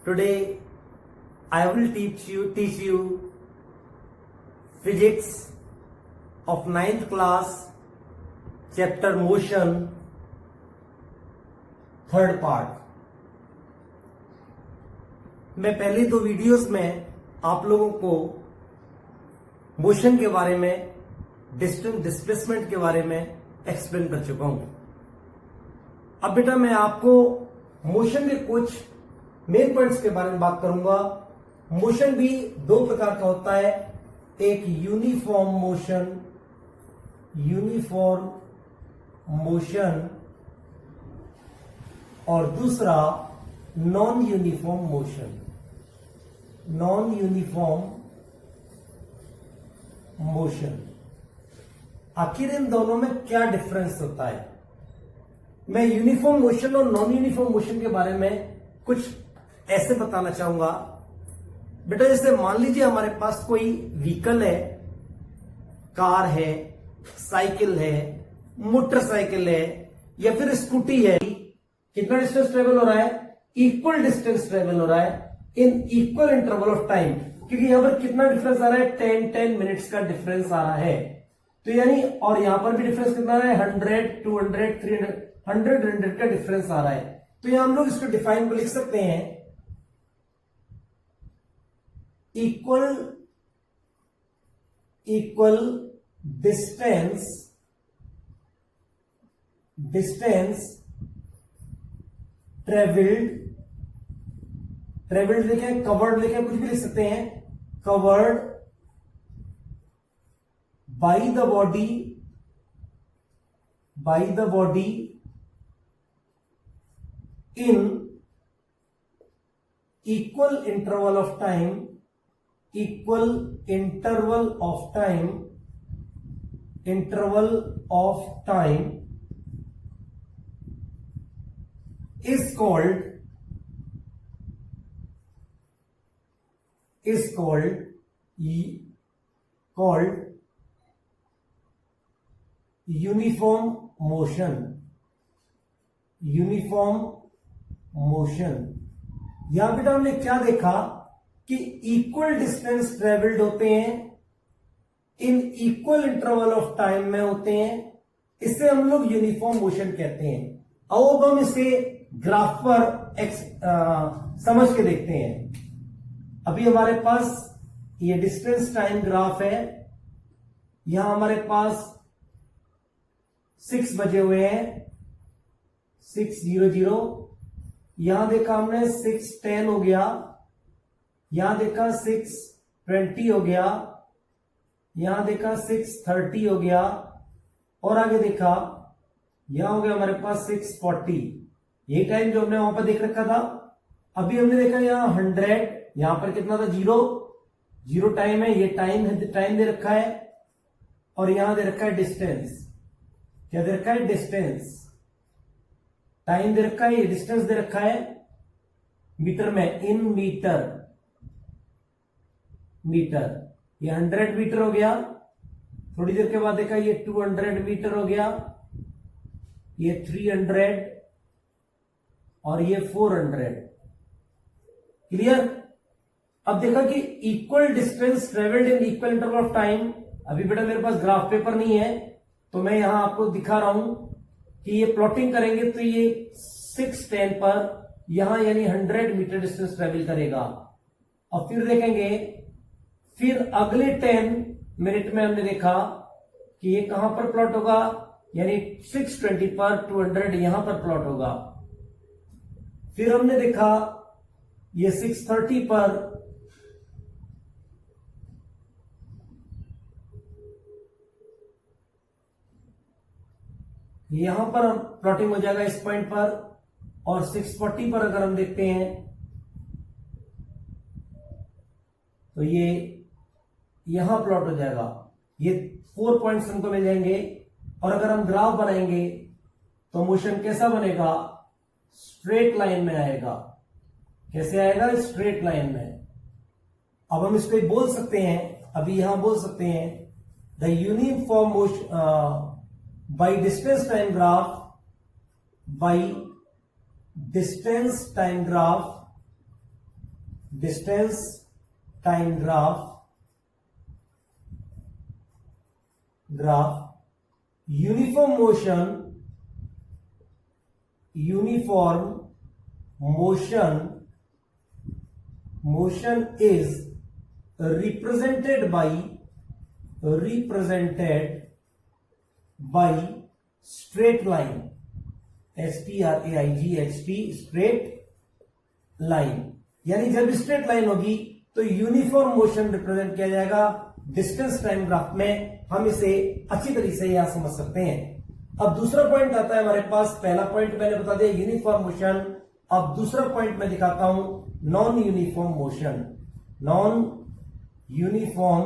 Today I will teach you physics of 9th class chapter motion third part। मैं पहले दो videos में आप लोगों को मोशन के बारे में, डिस्टेंस डिस्प्लेसमेंट के बारे में एक्सप्लेन कर चुका हूं। अब बेटा मैं आपको मोशन के कुछ मेन पॉइंट्स के बारे में बात करूंगा। मोशन भी दो प्रकार का होता है, एक यूनिफॉर्म मोशन और दूसरा नॉन यूनिफॉर्म मोशन। आखिर इन दोनों में क्या डिफरेंस होता है? मैं यूनिफॉर्म मोशन और नॉन यूनिफॉर्म मोशन के बारे में कुछ ऐसे बताना चाहूंगा। बेटा जैसे मान लीजिए हमारे पास कोई व्हीकल है, कार है, साइकिल है, मोटरसाइकिल है या फिर स्कूटी है। कितना डिस्टेंस ट्रेवल हो रहा है? इक्वल डिस्टेंस ट्रेवल हो रहा है in equal interval of time. क्योंकि यहां पर कितना डिफरेंस आ रहा है? 10 मिनट्स का डिफरेंस आ रहा है। तो यानी और यहां पर भी डिफरेंस कितना आ रहा है? 100, 200, 300, 100 का डिफरेंस आ रहा है। तो यहां हम लोग इसको डिफाइन को लिख सकते हैं, इक्वल डिस्टेंस ट्रेवल्ड लिखे, कवर्ड लिखे, कुछ भी लिख सकते हैं। Covered by the body in equal interval of time is called uniform motion. यहां बेटा हमने क्या देखा कि इक्वल डिस्टेंस ट्रेवल्ड होते हैं, in equal interval of time में होते हैं। इसे हम लोग यूनिफॉर्म मोशन कहते हैं। अब हम इसे ग्राफ पर समझ के देखते हैं। अभी हमारे पास ये डिस्टेंस टाइम ग्राफ है। यहां हमारे पास 6 बजे हुए हैं, 6:00। यहां देखा हमने 6:10 हो गया, यहां देखा 6:20 हो गया, यहां देखा 6:30 हो गया और आगे देखा यहां हो गया हमारे पास 6:40। ये टाइम जो हमने वहां पर देख रखा था। अभी हमने देखा यहां 100, यहां पर कितना था? 0 टाइम है। ये टाइम दे रखा है और यहां दे रखा है डिस्टेंस। क्या दे रखा है? डिस्टेंस। टाइम दे रखा है, ये डिस्टेंस दे रखा है मीटर में, इन मीटर। ये 100 मीटर हो गया। थोड़ी देर के बाद देखा ये 200 मीटर हो गया, ये 300 और ये 400। क्लियर? अब देखा कि equal distance travelled in equal interval of time. अभी बेटा मेरे पास ग्राफ पेपर नहीं है तो मैं यहां आपको दिखा रहा हूं कि ये प्लॉटिंग करेंगे तो ये 6:10 पर यहां यानी 100 मीटर डिस्टेंस ट्रेवल करेगा। और फिर देखेंगे, फिर अगले 10 मिनट में हमने देखा कि ये कहां पर प्लॉट होगा, यानी 6:20 पर 200 यहां पर प्लॉट होगा। फिर हमने देखा ये 6:30 पर यहां पर प्लॉटिंग हो जाएगा इस पॉइंट पर, और 6:40 पर अगर हम देखते हैं तो ये यहां प्लॉट हो जाएगा। ये 4 पॉइंट्स हमको मिल जाएंगे। और अगर हम ग्राफ बनाएंगे तो मोशन कैसा बनेगा? स्ट्रेट लाइन में आएगा। कैसे आएगा? स्ट्रेट लाइन में। अब हम इसको बोल सकते हैं, अभी यहां बोल सकते हैं, the uniform motion by distance time graph distance time graph uniform motion is represented by straight line, STRAIGHT, straight line। यानी जब स्ट्रेट लाइन होगी तो यूनिफॉर्म मोशन रिप्रेजेंट किया जाएगा डिस्टेंस टाइम ग्राफ में। हम इसे अच्छी तरीके से यहां समझ सकते हैं। अब दूसरा पॉइंट आता है हमारे पास। पहला पॉइंट मैंने बता दिया यूनिफॉर्म मोशन। अब दूसरा पॉइंट मैं दिखाता हूं non uniform motion. Non uniform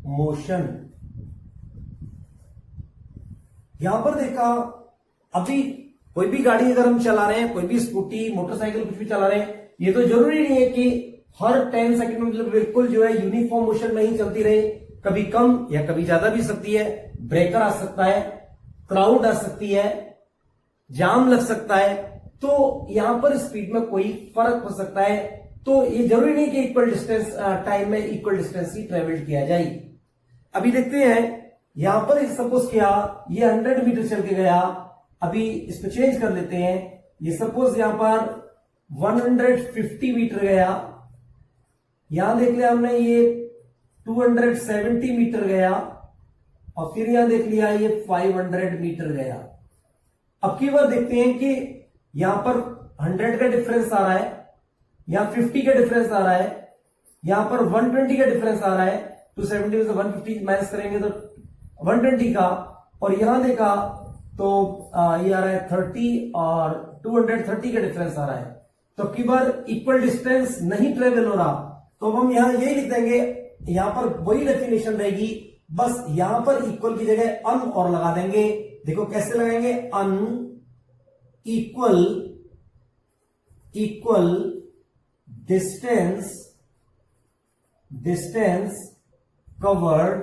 motion, यहां पर देखा, अभी कोई भी गाड़ी अगर हम चला रहे हैं, कोई भी स्कूटी मोटरसाइकिल कुछ भी चला रहे हैं, ये तो जरूरी नहीं है कि हर 10 सेकंड में मतलब बिल्कुल जो है यूनिफॉर्म मोशन में ही चलती रहे। कभी कम या कभी ज्यादा भी सकती है। ब्रेकर आ सकता है, क्राउड आ सकती है, जाम लग सकता है, तो यहां पर स्पीड में कोई फर्क हो सकता है। तो ये जरूरी नहीं कि इक्वल डिस्टेंस टाइम में इक्वल डिस्टेंस ही ट्रेवल किया जाए। अभी देखते हैं, यहां पर सपोज किया ये 100 मीटर चल के गया। अभी इसको चेंज कर लेते हैं। ये सपोज यहां पर 150 मीटर गया। यहां देख लिया हमने ये 270 मीटर गया, और फिर यहां देख लिया ये 500 मीटर गया। अब की बार देखते हैं कि यहां पर 100 का डिफरेंस आ रहा है, यहां 50 का डिफरेंस आ रहा है, यहां पर 120 का डिफरेंस आ रहा है। 270 में से 150 माइनस करेंगे तो 120 का, और यहां देखा तो ये आ रहा है 30 और 230 का डिफरेंस आ रहा है। तो की बार इक्वल डिस्टेंस नहीं ट्रेवल हो रहा, तो हम यहां यही लिख देंगे, यहां पर वही डेफिनेशन रहेगी, बस यहां पर इक्वल की जगह अन और लगा देंगे। देखो कैसे लगाएंगे, अन इक्वल डिस्टेंस कवर्ड।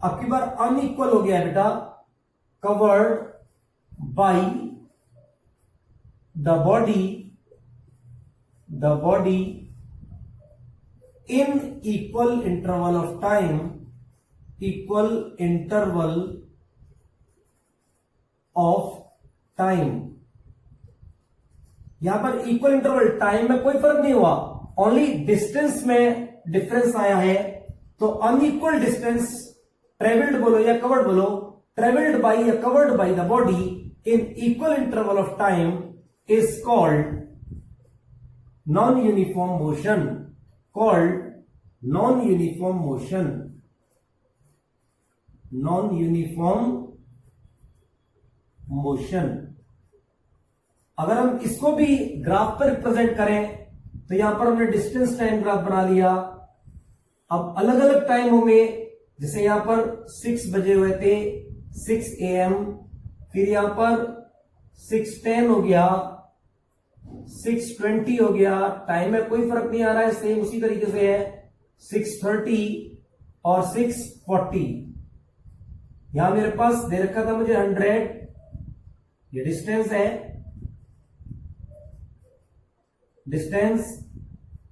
अब की बार अनइक्वल हो गया है बेटा, covered by the body in equal interval of time, यहां पर इक्वल इंटरवल टाइम में कोई फर्क नहीं हुआ, ओनली डिस्टेंस में डिफरेंस आया है। तो अनइक्वल डिस्टेंस ट्रेवल्ड बोलो या कवर्ड बोलो, ट्रेवल्ड बाई या covered by the body in equal interval of time is called non uniform motion. अगर हम इसको भी ग्राफ पर रिप्रेजेंट करें तो यहां पर हमने डिस्टेंस टाइम ग्राफ बना लिया। अब अलग अलग टाइमों में, जैसे यहां पर 6 बजे हुए थे, 6 AM, फिर यहां पर 6:10 हो गया, 6:20 हो गया, टाइम में कोई फर्क नहीं आ रहा है, सेम उसी तरीके से है, 6:30 और 6:40। यहां मेरे पास दे रखा था मुझे 100, ये डिस्टेंस है, डिस्टेंस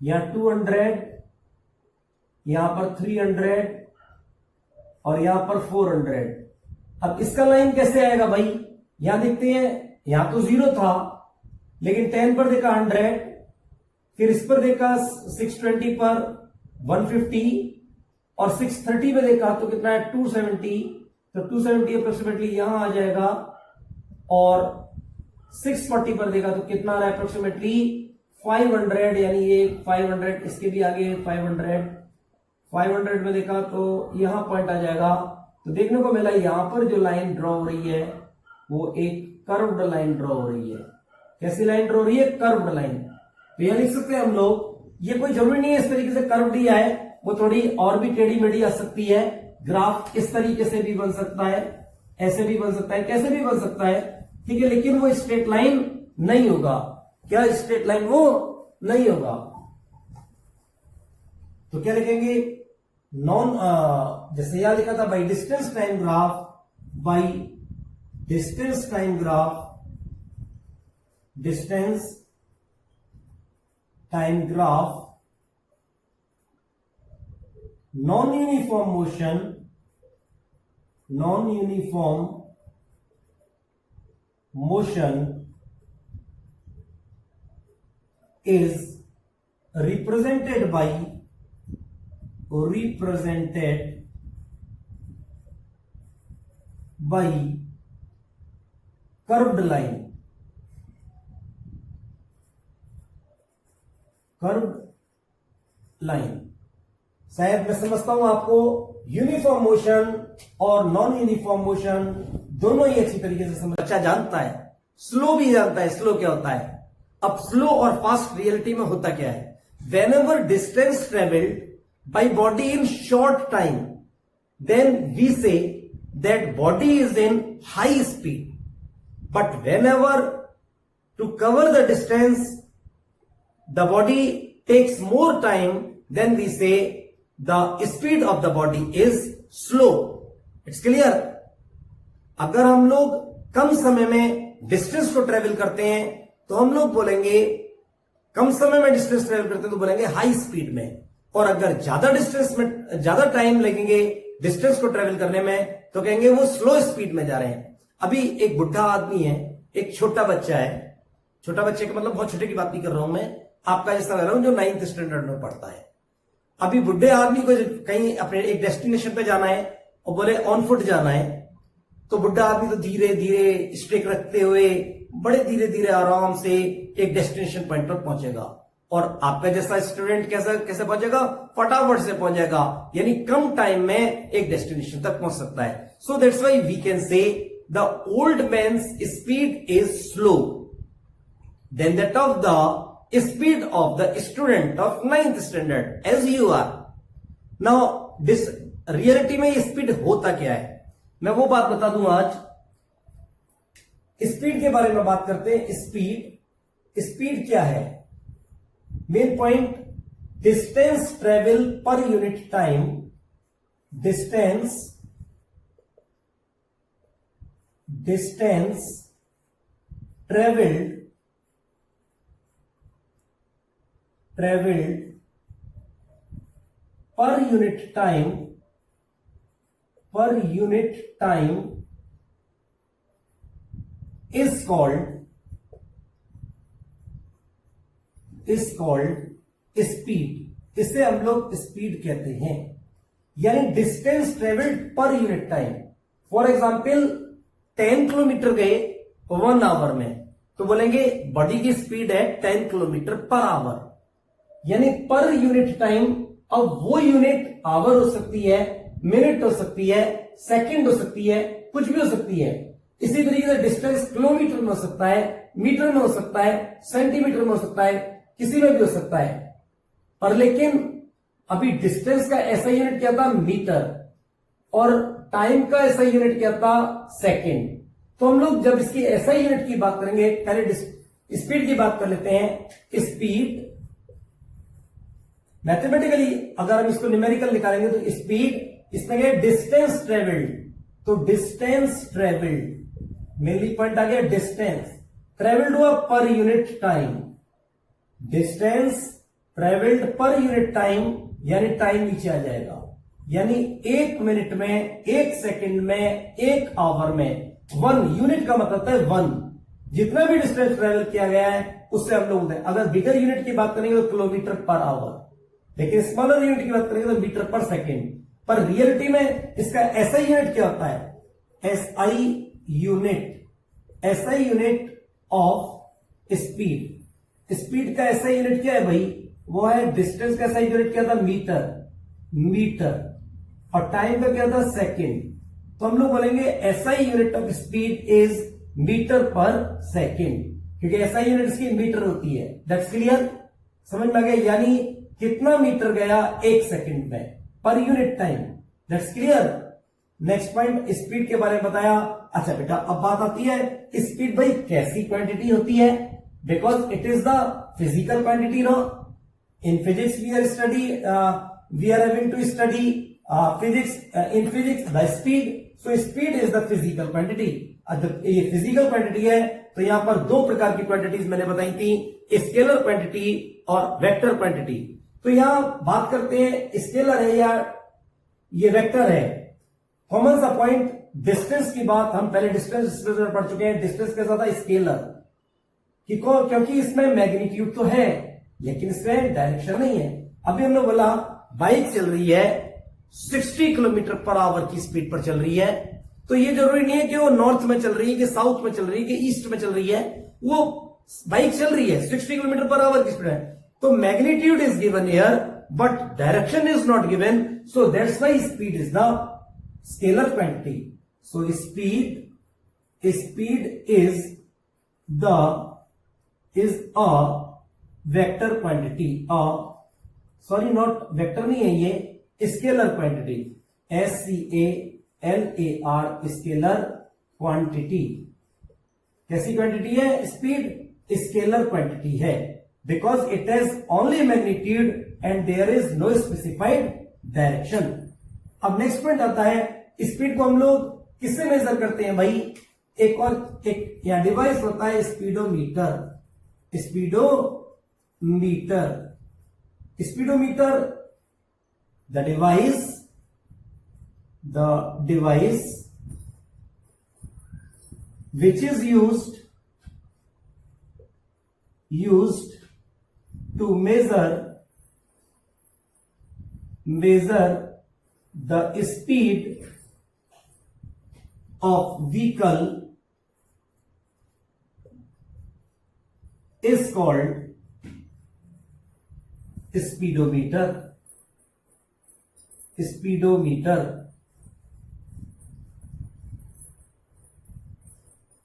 यहां 200, यहां पर 300 और यहां पर 400। अब इसका लाइन कैसे आएगा भाई, यहां देखते हैं, यहां तो 0 था, लेकिन 10 पर देखा 100, फिर इस पर देखा 620 पर 150, और 630 पे देखा तो कितना है 270, तो 270 अप्रोक्सीमेटली यहां आ जाएगा, और 640 पर देखा तो कितना आ रहा है अप्रोक्सीमेटली 500, यानी ये 500, इसके भी आगे 500 में देखा तो यहां पॉइंट आ जाएगा। तो देखने को मिला यहां पर जो लाइन ड्रॉ हो रही है वो एक कर्व्ड लाइन ड्रॉ हो रही है। कैसी लाइन ड्रॉ हो रही है, कर्व्ड लाइन। तो यह लिख सकते हैं हम लोग, ये कोई जरूरी नहीं है इस तरीके से कर्व्ड ही आए, वो थोड़ी और भी टेढ़ी मेढ़ी आ सकती है। ग्राफ इस तरीके से भी बन सकता है, ऐसे भी बन सकता है, कैसे भी बन सकता है, ठीक है, लेकिन वो स्ट्रेट लाइन नहीं होगा। क्या स्ट्रेट लाइन वो नहीं होगा। तो क्या लिखेंगे, नॉन, जैसे यहां लिखा था by distance time graph, distance time graph, non-uniform motion is represented by curved line. शायद मैं समझता हूं आपको यूनिफॉर्म मोशन और नॉन यूनिफॉर्म मोशन दोनों ही अच्छी तरीके से समझ अच्छा जानता है, स्लो भी जानता है स्लो क्या होता है। अब स्लो और फास्ट रियलिटी में होता क्या है, whenever distance traveled by body in short time, then we say that body is in high speed. But whenever to cover the distance the body takes more time, then we say the speed of the body is slow. It's clear? अगर हम लोग कम समय में distance को travel करते हैं तो हम लोग बोलेंगे, कम समय में डिस्टेंस ट्रेवल करते हैं तो बोलेंगे हाई स्पीड में, और अगर ज्यादा डिस्टेंस में ज्यादा टाइम लगेंगे डिस्टेंस को ट्रेवल करने में तो कहेंगे वो स्लो स्पीड में जा रहे हैं। अभी एक बुढ़ा आदमी है, एक छोटा बच्चा है, छोटा बच्चे का मतलब बहुत छोटे की बात नहीं कर रहा हूं मैं, आपका जैसा कह रहा हूं जो 9th स्टैंडर्ड में पढ़ता है। अभी बुढ़े आदमी को कहीं अपने एक डेस्टिनेशन पे जाना है और बोले ऑन फुट जाना है, तो बुढ़ा आदमी तो धीरे धीरे स्टिक रखते हुए बड़े धीरे धीरे आराम से एक डेस्टिनेशन पॉइंट पर पहुंचेगा, और आपका जैसा स्टूडेंट कैसे पहुंचेगा, फटाफट से पहुंच जाएगा, यानी कम टाइम में एक डेस्टिनेशन तक पहुंच सकता है। So that's why we can say the old man's speed is slow than that of the speed of the student of 9th standard as you are. Now this reality में speed होता क्या है, मैं वो बात बता दूं। आज स्पीड के बारे में बात करते हैं। स्पीड क्या है, main point, distance travel per unit time, distance travelled per unit time is called speed. इसे हम लोग स्पीड कहते हैं, यानी distance travelled per unit time. For example 10 kilometre गए 1 आवर में, तो बोलेंगे बॉडी की स्पीड है 10 किलोमीटर पर आवर, यानी पर यूनिट टाइम। अब वो यूनिट आवर हो सकती है, मिनट हो सकती है, सेकंड हो सकती है, कुछ भी हो सकती है। इसी तरीके से डिस्टेंस किलोमीटर में हो सकता है, मीटर में हो सकता है, सेंटीमीटर में हो सकता है, किसी में भी हो सकता है। पर लेकिन अभी डिस्टेंस का ऐसा यूनिट क्या था, मीटर, और टाइम का ऐसा यूनिट क्या था, सेकंड। तो हम लोग जब इसकी ऐसा यूनिट की बात करेंगे, पहले स्पीड की बात कर लेते हैं। स्पीड मैथमेटिकली अगर हम इसको न्यूमेरिकल निकालेंगे तो स्पीड, इसमें क्या, डिस्टेंस ट्रेवल्ड, तो डिस्टेंस ट्रेवल्ड मेनली पॉइंट आ गया, डिस्टेंस ट्रेवल्ड हुआ per unit time, distance travelled per unit time, यानी टाइम नीचे आ जाएगा, यानी 1 मिनट में, 1 सेकंड में, 1 आवर में। 1 यूनिट का मतलब है 1, जितना भी डिस्टेंस ट्रेवल किया गया है उससे हम लोग, अगर बिगर यूनिट की बात करेंगे तो किलोमीटर पर आवर, लेकिन स्मॉलर यूनिट की बात करेंगे तो मीटर पर सेकेंड। पर रियलिटी में इसका एसआई यूनिट क्या होता है, SI unit of speed. Speed का एसआई यूनिट क्या है भाई, वो है डिस्टेंस का एसआई यूनिट क्या था, मीटर, और टाइम का क्या था, सेकेंड। तो हम लोग बोलेंगे SI unit of speed is metre per second, क्योंकि एसआई यूनिट इसकी मीटर होती है। दैट्स क्लियर, समझ में आ गया, यानी कितना मीटर गया 1 सेकेंड में per unit time. That's clear. Next point, speed के बारे में बताया। अच्छा बेटा, अब बात आती है स्पीड भाई कैसी क्वांटिटी होती है, because it is the physical quantity no. In physics we are having to study in physics the speed. So speed is the physical quantity. ये फिजिकल क्वांटिटी है तो यहां पर दो प्रकार की क्वांटिटीज मैंने बताई थी, स्केलर क्वांटिटी और वेक्टर क्वांटिटी। तो यहां बात करते हैं स्केलर है या ये वेक्टर है। कॉमन सा पॉइंट, डिस्टेंस की बात हम पहले डिस्टेंस पढ़ चुके हैं। डिस्टेंस कैसा था? स्केलर, क्योंकि इसमें मैग्नीट्यूड तो है लेकिन इसमें डायरेक्शन नहीं है। अभी हमने बोला बाइक चल रही है 60 किलोमीटर पर आवर की स्पीड पर चल रही है, तो ये जरूरी नहीं है कि वो नॉर्थ में चल रही है कि साउथ में चल रही है कि ईस्ट में चल रही है, वो बाइक चल रही है 60 किलोमीटर पर आवर की स्पीड है। तो magnitude is given here but direction is not given, so that's why speed is the scalar quantity. So speed is a vector quantity, sorry not vector नहीं है, ये scalar quantity, SCALAR scalar quantity। कैसी quantity है? Speed scalar quantity है because it has only magnitude and there is no specified direction. अब next point आता है, speed को हम लोग किससे मेजर करते हैं भाई? एक या डिवाइस होता है speedometer. The device which is used to measure the speed of vehicle is called speedometer।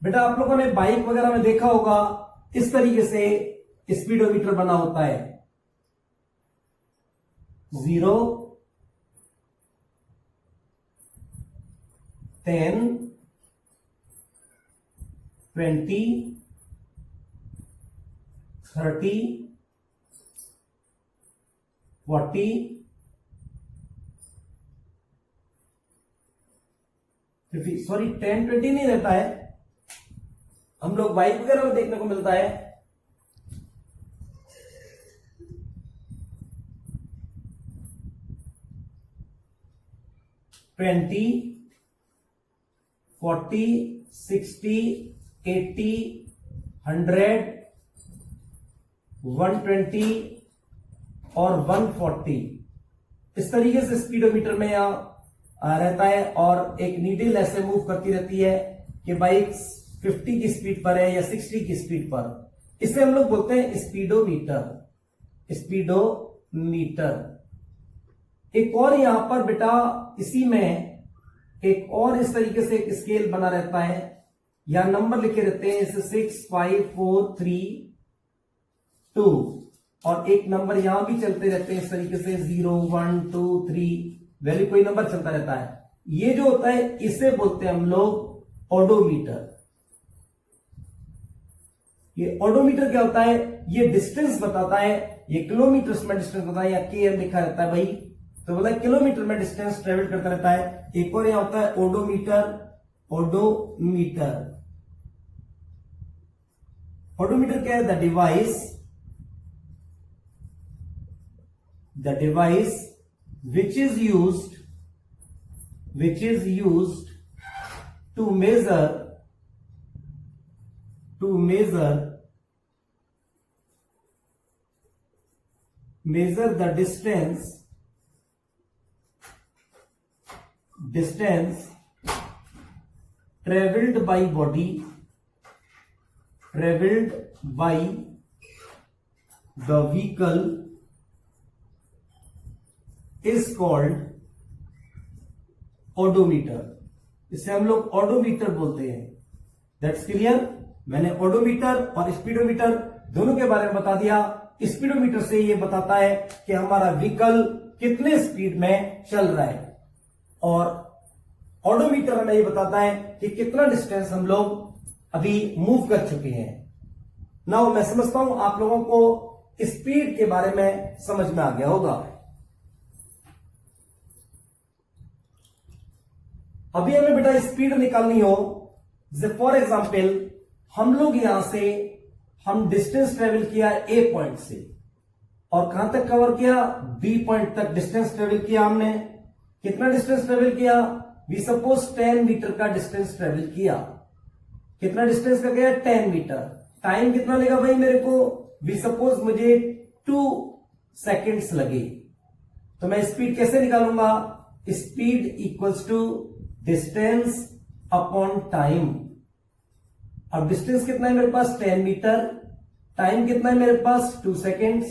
बेटा आप लोगों ने बाइक वगैरह में देखा होगा इस तरीके से स्पीडोमीटर बना होता है, 0, 10, 20, 30, 40, 50, सॉरी 10, 20 नहीं रहता है, हम लोग बाइक वगैरह में देखने को मिलता है 20, 40, 60, 80, 100, 120 और 140 इस तरीके से स्पीडोमीटर में यहां रहता है और एक नीडल ऐसे मूव करती रहती है कि बाइक 50 की स्पीड पर है या 60 की स्पीड पर। इसे हम लोग बोलते हैं स्पीडोमीटर। एक और यहां पर बेटा इसी में एक और इस तरीके से एक स्केल बना रहता है या नंबर लिखे रहते हैं, इसे 6, 5, 4, 3, 2 और एक नंबर यहां भी चलते रहते हैं इस तरीके से 0, 1, 2, 3 वैल्यू कोई नंबर चलता रहता है। ये जो होता है इसे बोलते हैं हम लोग ओडोमीटर। ये ओडोमीटर क्या होता है? ये डिस्टेंस बताता है, ये किलोमीटर में डिस्टेंस बताता है या केएम लिखा रहता है भाई, तो बोला किलोमीटर में डिस्टेंस ट्रेवल करता रहता है। एक और यहां होता है ओडोमीटर क्या है? The device which is used to measure the distance traveled by the vehicle is called odometer. इसे हम लोग ओडोमीटर बोलते हैं। That's clear. मैंने ओडोमीटर और स्पीडोमीटर दोनों के बारे में बता दिया। स्पीडोमीटर से ये बताता है कि हमारा व्हीकल कितने स्पीड में चल रहा है और ओडोमीटर हमें ये बताता है कि कितना डिस्टेंस हम लोग अभी मूव कर चुके हैं। नाउ मैं समझता हूं आप लोगों को स्पीड के बारे में समझ में आ गया होगा। अभी हमें बेटा स्पीड निकालनी हो, फॉर एग्जाम्पल हम लोग यहां से हम डिस्टेंस ट्रेवल किया ए पॉइंट से और कहां तक कवर किया, बी पॉइंट तक डिस्टेंस ट्रेवल किया हमने। कितना डिस्टेंस ट्रेवल किया, वी सपोज 10 मीटर का डिस्टेंस ट्रेवल किया। कितना डिस्टेंस का गया, 10 मीटर। टाइम कितना लेगा भाई मेरे को, वी सपोज मुझे 2 सेकेंड्स लगे। तो मैं स्पीड कैसे निकालूंगा, speed equals to distance upon time. अब डिस्टेंस कितना है मेरे पास, 10 मीटर। टाइम कितना है मेरे पास, 2 सेकेंड्स।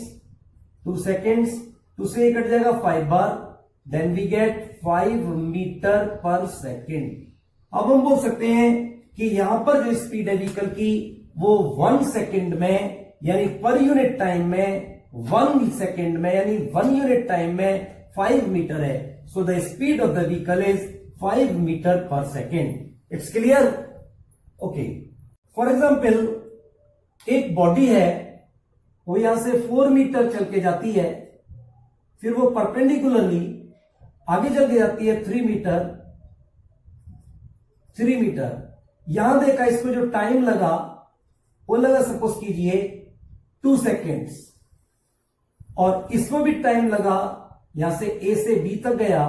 2 सेकेंड्स 2 से कट जाएगा 5 बार, then we get 5 metre per second. अब हम बोल सकते हैं कि यहां पर जो स्पीड है व्हीकल की वो 1 सेकेंड में यानी पर यूनिट टाइम में 1 सेकेंड में यानी 1 यूनिट टाइम में 5 मीटर है। So the speed of the vehicle is 5 metre per second. It's clear, okay. For example एक बॉडी है, वो यहां से 4 मीटर चल के जाती है, फिर वो परपेंडिकुलरली आगे चल के जाती है 3 मीटर। यहां देखा इसको जो टाइम लगा वो लगा सपोज कीजिए 2 सेकेंड्स, और इसको भी टाइम लगा, यहां से ए से बी तक गया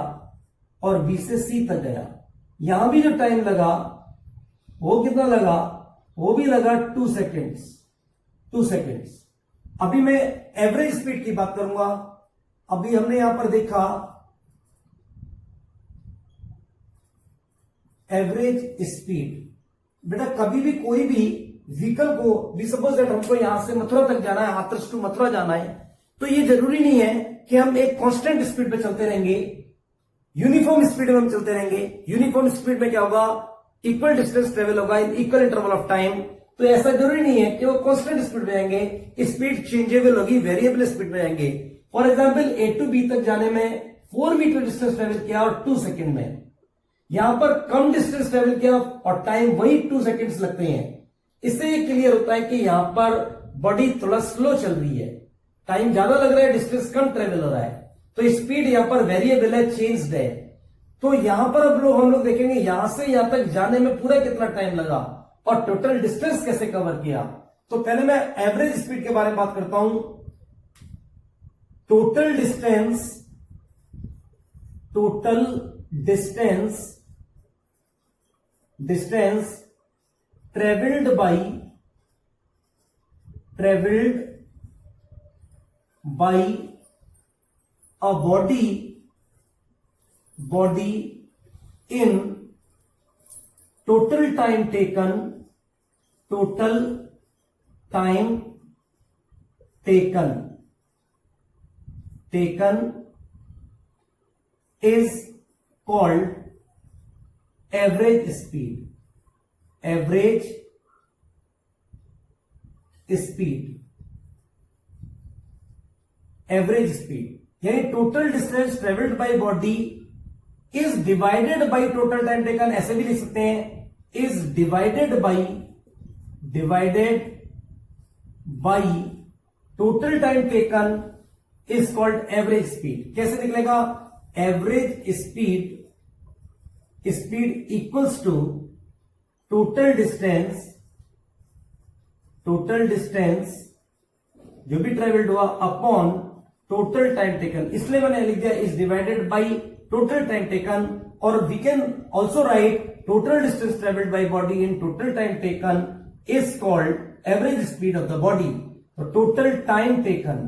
और बी से सी तक गया। यहां भी जो टाइम लगा वो कितना लगा, वो भी लगा 2 सेकेंड्स। अभी मैं एवरेज स्पीड की बात करूंगा। अभी हमने यहां पर देखा एवरेज स्पीड। बेटा कभी भी कोई भी व्हीकल को, वी सपोज दैट हमको यहां से मथुरा तक जाना है, हाथरस टू मथुरा जाना है, तो ये जरूरी नहीं है कि हम एक कांस्टेंट स्पीड पे चलते रहेंगे, यूनिफॉर्म स्पीड में हम चलते रहेंगे। यूनिफॉर्म स्पीड में क्या होगा, इक्वल डिस्टेंस ट्रेवल होगा in equal interval of time. तो ऐसा जरूरी नहीं है कि वो कांस्टेंट स्पीड में जाएंगे, स्पीड चेंजेबल होगी, वेरिएबल स्पीड में जाएंगे। For example A to B तक जाने में 4 मीटर डिस्टेंस ट्रेवल किया और 2 सेकेंड में, यहां पर कम डिस्टेंस ट्रेवल किया और टाइम वही 2 सेकेंड्स लगते हैं। इससे ये क्लियर होता है कि यहां पर बॉडी थोड़ा स्लो चल रही है, टाइम ज्यादा लग रहा है, डिस्टेंस कम ट्रेवल हो रहा है, तो स्पीड यहां पर वेरिएबल है, चेंज्ड है। तो यहां पर अब हम लोग देखेंगे यहां से यहां तक जाने में पूरा कितना टाइम लगा और टोटल डिस्टेंस कैसे कवर किया। तो पहले मैं एवरेज स्पीड के बारे में बात करता हूं। Total distance travelled by a body in total time taken is called average speed यानी total distance travelled by body is divided by total time taken. ऐसे भी लिख सकते हैं, is divided by total time taken is called average speed. कैसे निकलेगा, average speed equals to total distance जो भी ट्रेवल्ड हुआ अपॉन टोटल टाइम टेकन। इसलिए मैंने लिख दिया is divided by total time taken, और we can also write total distance travelled by body in total time taken is called average speed of the body. तो total time taken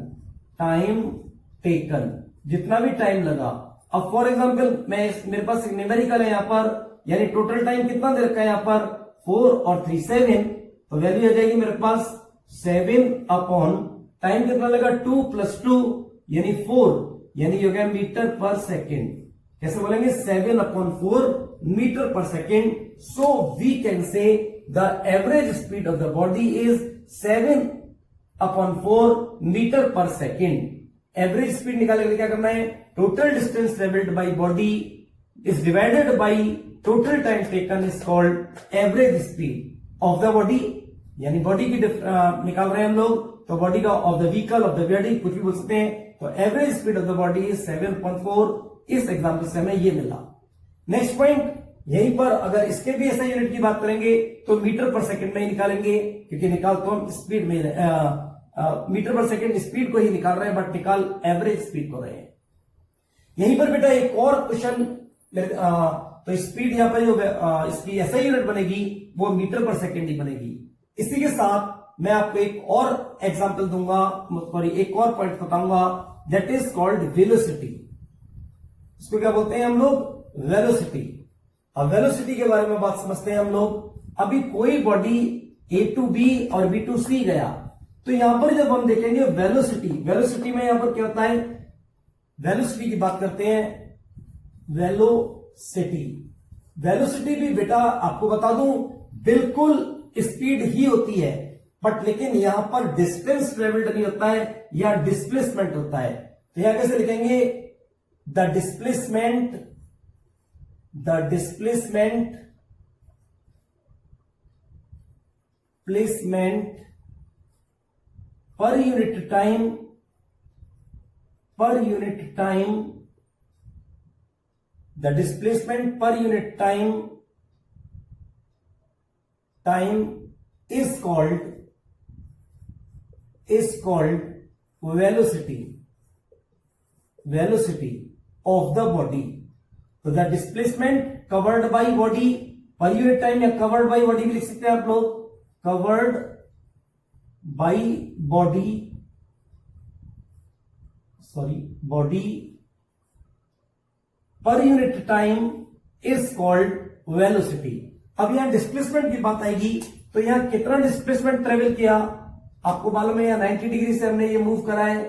जितना भी time लगा। अब फॉर एग्जाम्पल मेरे पास एक numerical है यहां पर, यानी टोटल टाइम कितना दे रखा है यहां पर 4 और 3 7, तो वैल्यू आ जाएगी मेरे पास 7 अपॉन टाइम कितना लगा 2 + 2 यानी 4, यानी हो गया मीटर पर सेकेंड। कैसे बोलेंगे, 7/4 metre per second. So we can say the average speed of the body is 7/4 metre per second. Average speed निकालने के लिए क्या करना है, total distance travelled by body is divided by total time taken is called average speed of the body. यानी body की निकाल रहे हैं हम लोग, तो बॉडी का of the vehicle of the body कुछ भी बोल सकते हैं। तो average speed of the body is 7.4। इस एग्जाम्पल से हमें ये मिला। नेक्स्ट पॉइंट, यहीं पर अगर इसके भी ऐसा यूनिट की बात करेंगे तो मीटर पर सेकंड में ही निकालेंगे, क्योंकि निकाल तो हम स्पीड में मीटर पर सेकंड स्पीड को ही निकाल रहे हैं, बट निकाल एवरेज स्पीड को रहे हैं। यहीं पर बेटा एक और क्वेश्चन, तो स्पीड यहां पर जो इसकी ऐसा यूनिट बनेगी वो मीटर पर सेकंड ही बनेगी। इसी के साथ मैं आपको एक और एग्जांपल दूंगा, सॉरी एक और पॉइंट बताऊंगा, दैट इज कॉल्ड वेलोसिटी। इसको क्या बोलते हैं हम लोग? वेलोसिटी। अब वेलोसिटी के बारे में बात समझते हैं हम लोग। अभी कोई बॉडी ए टू बी और बी टू सी गया, तो यहां पर जब हम देखेंगे वेलोसिटी, वेलोसिटी में यहां पर क्या होता है, वेलोसिटी की बात करते हैं, वेलोसिटी। वेलोसिटी भी बेटा आपको बता दूं बिल्कुल स्पीड ही होती है, बट लेकिन यहां पर डिस्टेंस ट्रेवल्ड नहीं होता है या डिस्प्लेसमेंट होता है। तो यहां कैसे लिखेंगे? The displacement per unit time, the displacement per unit time is called velocity of the body. तो the displacement covered by body per unit time, या कवर्ड बाई बॉडी भी लिख सकते हैं आप लोग, covered by body per unit time is called velocity. अब यहां डिस्प्लेसमेंट की बात आएगी, तो यहां कितना डिस्प्लेसमेंट ट्रेवल किया आपको मालूम है, यहां 90 डिग्री से हमने ये मूव करा है,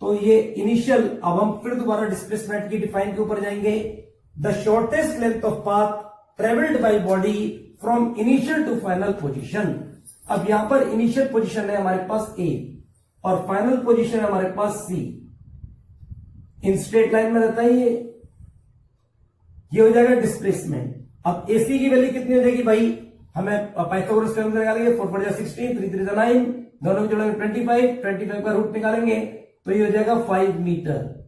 तो ये इनिशियल। अब हम फिर दोबारा डिस्प्लेसमेंट की डिफाइन के ऊपर जाएंगे। The shortest length of path travelled by body from initial to final position. अब यहां पर इनिशियल पोजिशन है हमारे पास ए और फाइनल पोजिशन है हमारे पास सी। इन स्ट्रेट लाइन में रहता है ये हो जाएगा डिस्प्लेसमेंट। अब एसी की वैल्यू कितनी हो जाएगी भाई, हमें पाइथागोरस थ्योरम निकालेंगे, 4 4 16, 3 3 9, दोनों की जोड़ेंगे 25 का रूट निकालेंगे तो ये हो जाएगा 5 मीटर।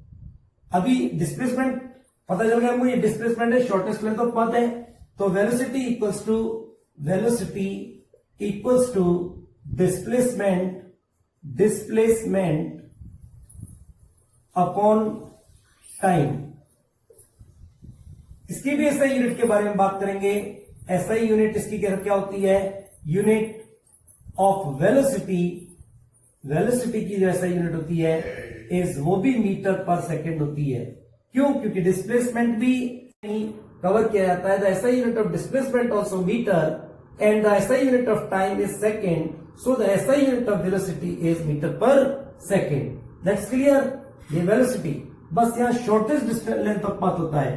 अभी डिस्प्लेसमेंट पता चल गया हमको, ये डिस्प्लेसमेंट है, शॉर्टेस्ट लेंथ ऑफ पाथ है। तो velocity equals to displacement upon time. इसकी भी एसआई यूनिट के बारे में बात करेंगे। एसआई यूनिट इसकी क्या होती है? यूनिट ऑफ वेलोसिटी की जो एसआई यूनिट होती है इज वो भी मीटर पर सेकेंड होती है। क्यों? क्योंकि डिस्प्लेसमेंट भी कवर किया जाता है। The SI unit of displacement also metre and the SI unit of time is second, so the SI unit of velocity is metre per second. That's clear. ये velocity बस यहां शॉर्टेस्ट लेंथ ऑफ पाथ होता है।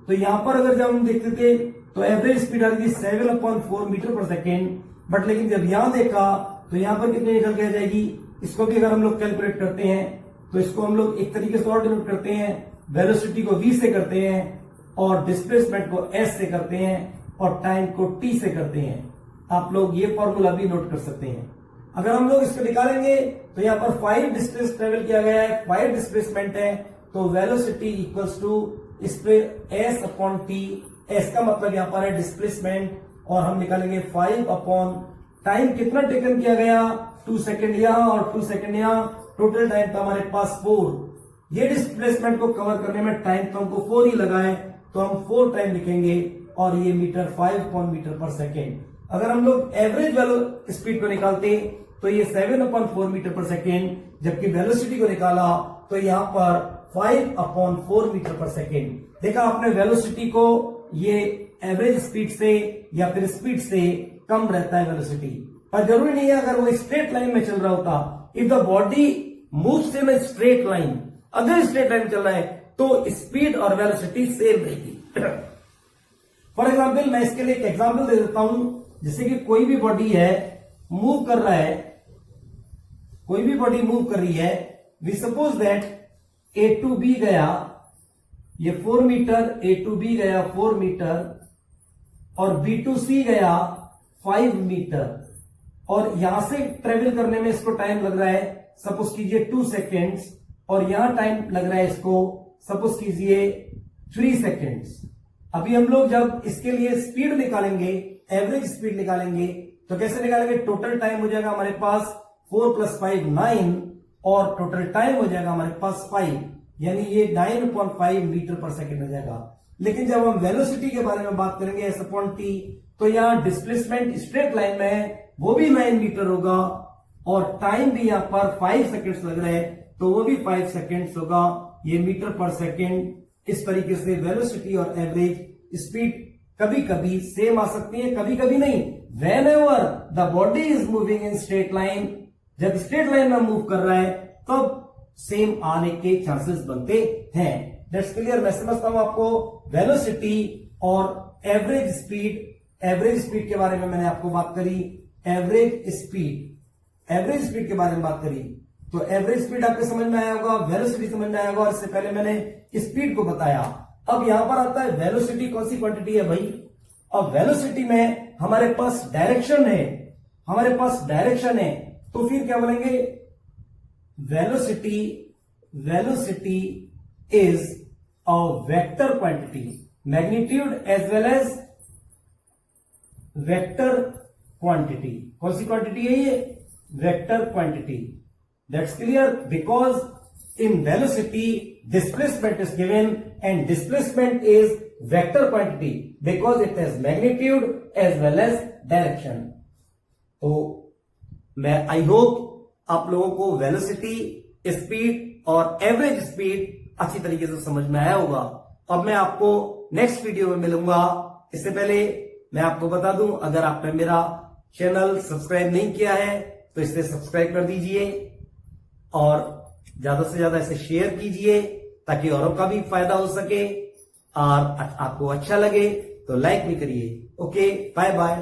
तो यहां पर अगर जब हम देखते थे तो एवरेज स्पीड आ रही थी 7/4 मीटर पर सेकेंड, बट लेकिन जब यहां देखा तो यहां पर कितनी निकल के आ जाएगी। इसको भी अगर हम लोग कैलकुलेट करते हैं तो इसको हम लोग एक तरीके से और डिनोट करते हैं, वेलोसिटी को v से करते हैं और डिस्प्लेसमेंट को s से करते हैं और टाइम को t से करते हैं। आप लोग ये फॉर्मूला भी नोट कर सकते हैं। अगर हम लोग इसको निकालेंगे तो यहां पर 5 डिस्टेंस ट्रेवल किया गया है, 5 डिस्प्लेसमेंट है, तो वेलोसिटी इक्वल्स टू इस पे s अपॉन टी। s का मतलब यहां पर है डिस्प्लेसमेंट और हम निकालेंगे 5 अपॉन टाइम कितना टेकन किया गया, 2 सेकेंड यहां और 2 सेकेंड यहां, टोटल टाइम था हमारे पास 4। ये डिस्प्लेसमेंट को कवर करने में टाइम तो हमको 4 ही लगा है, तो हम 4 टाइम लिखेंगे और ये मीटर 5 मीटर पर सेकेंड। अगर हम लोग एवरेज स्पीड को निकालते तो ये 7/4 मीटर पर सेकेंड, जबकि वेलोसिटी को निकाला तो यहां पर 5/4 मीटर पर सेकेंड। देखा आपने वेलोसिटी को, ये एवरेज स्पीड से या फिर स्पीड से कम रहता है वेलोसिटी, पर जरूरी नहीं है अगर वो स्ट्रेट लाइन में चल रहा होता। If the body moves in a straight line, अगर स्ट्रेट लाइन चल रहा है तो स्पीड और वेलोसिटी सेम रहेगी। फॉर एग्जाम्पल मैं इसके लिए एक एग्जाम्पल दे देता हूं, जैसे कि कोई भी बॉडी है मूव कर रहा है, कोई भी बॉडी मूव कर रही है, we suppose that A to B गया ये 4 मीटर, ए टू बी गया 4 मीटर और बी टू सी गया 5 मीटर, और यहां से ट्रेवल करने में इसको टाइम लग रहा है सपोज कीजिए 2 सेकेंड्स और यहां टाइम लग रहा है इसको सपोज कीजिए 3 सेकेंड्स। अभी हम लोग जब इसके लिए स्पीड निकालेंगे, एवरेज स्पीड निकालेंगे, तो कैसे निकालेंगे? टोटल टाइम हो जाएगा हमारे पास 4 + 5 9 और टोटल टाइम हो जाएगा हमारे पास 5, यानी ये 9/5 मीटर पर सेकेंड हो जाएगा। लेकिन जब हम वेलोसिटी के बारे में बात करेंगे s/t, तो यहां डिस्प्लेसमेंट स्ट्रेट लाइन में है, वो भी 9 मीटर होगा और टाइम भी यहां पर 5 सेकेंड्स लग रहे हैं, तो वो भी 5 सेकेंड्स होगा, ये मीटर पर सेकेंड। इस तरीके से वेलोसिटी और एवरेज स्पीड कभी कभी सेम आ सकती है, कभी कभी नहीं। When ever the body is moving in straight line, जब स्ट्रेट लाइन में मूव कर रहा है तब सेम आने के चांसेस बनते हैं। That's clear. मैं समझता हूं आपको वेलोसिटी और एवरेज स्पीड के बारे में मैंने आपको बात करी। एवरेज स्पीड के बारे में बात करी, तो एवरेज स्पीड आपको समझ में आया होगा, वेलोसिटी समझ में आया होगा, और इससे पहले मैंने स्पीड को बताया। अब यहां पर आता है वेलोसिटी कौन सी क्वांटिटी है भाई? अब वेलोसिटी में हमारे पास डायरेक्शन है, तो फिर क्या बोलेंगे? Velocity is a vector quantity, magnitude as well as vector quantity. कौन सी क्वांटिटी है ये? Vector quantity. That's clear. Because in velocity displacement is given and displacement is vector quantity because it has magnitude as well as direction. तो मैं I hope आप लोगों को velocity, speed और एवरेज स्पीड अच्छी तरीके से समझ में आया होगा। अब मैं आपको नेक्स्ट वीडियो में मिलूंगा। इससे पहले मैं आपको बता दूं, अगर आपने मेरा चैनल सब्सक्राइब नहीं किया है तो इसे सब्सक्राइब कर दीजिए और ज्यादा से ज्यादा इसे शेयर कीजिए ताकि औरों का भी फायदा हो सके, और आपको अच्छा लगे तो लाइक भी करिए। Okay, bye bye.